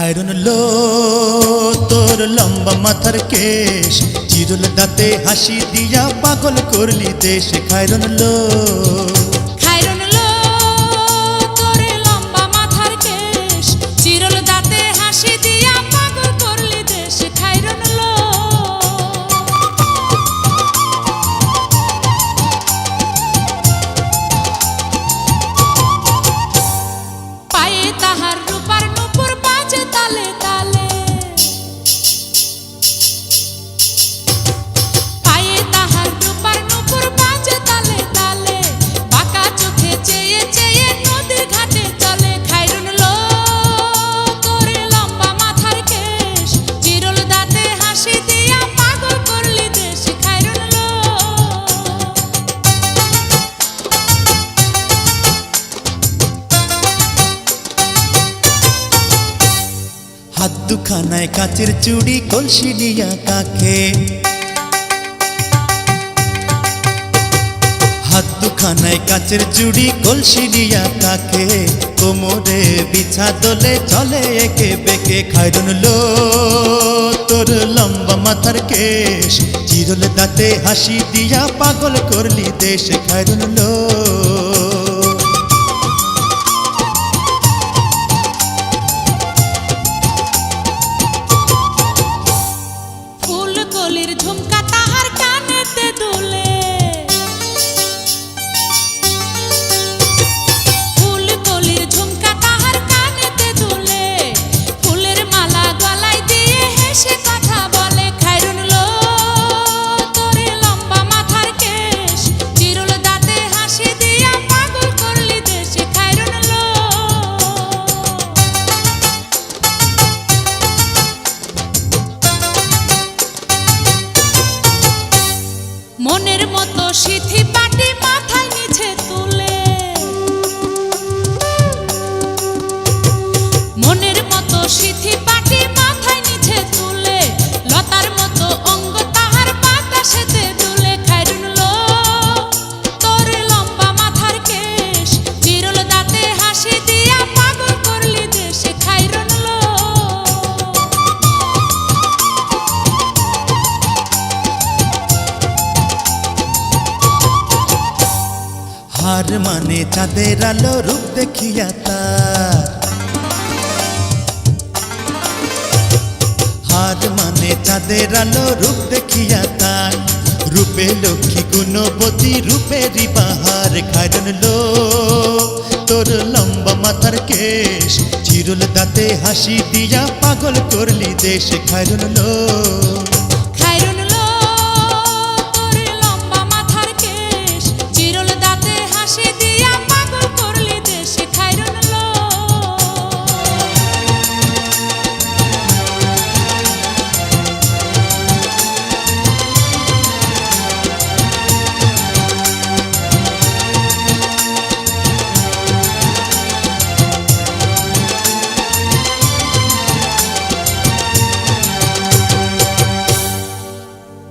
খায়রুন লো তোর লম্বা মাথার কেশ, চিরুল দাঁতে হাসি দিয়া পাগল করলি দেশ। খায়রুন লো খায়রুন লো তোর লম্বা মাথার কেশ, চিরল দাঁতে হাসি দিয়া পাগল করলি দেশ। খায়রুন লো পায়ে তাহার রূপার নূপুর বাজে তালে তালে, পায়ে তাহার রূপার নূপুর বাজে তালে তালে, বাঁকা চোখে চেয়ে চেয়ে নদীর ঘাটে চলে। খায়রুন লো তোর লম্বা মাথার কেশ, চিরল দাঁতে হাসি দিয়া পাগল করলি দেশ। খায়রুন লো হাত দুখানায় কাচের চুড়ি, কলসি নিয়া কাখে, হাত দুখানায় কাচের চুড়ি, কলসি নিয়া কাখে, কোমরে বিছা দোলে চলে একে বেঁকে। খায়রুন লো তোর লম্বা মাথার কেশ, চিরল দাঁতে হাসি দিয়া পাগল করলি দেশ। খায়রুন লো ফুল কলির ঝুমকা তাহার কানেতে দুলে, ফুল কলির ঝুমকা তাহার কানেতে দুলে, ফুলের মালা গলায় দিয়ে হেসে কথা বলে। খায়রুন লো তোর লম্বা মাথার কেশ, চিরল দাঁতে হাসি দিয়া পাগল করলি দেশ। খায়রুন লো মনের মতো সিথি পাটি মাথায় নিচে তুলে, মনের মতো সিথি পাটি মাথায় নিচে তুলে, লতার মতো অঙ্গ তাহার বাতাসেতে দুলে। খায়রুন লো তোর লম্বা মাথার কেশ, চিরল দাঁতে হাসি দিয়া পাগল করলি দেশ। খায়রুন লো হার মানে চাঁদের আলো, রূপ দেখিয়া তার, হার মানে চাঁদের আলো, রূপ দেখিয়া তার, রূপে লক্ষ্মী গুণবতী, রূপেরই বাহার। খায়রুন লো তোর লম্বা মাথার কেশ, চিরল দাঁতে হাসি দিয়া পাগল করলি দেশ। খায়রুন লো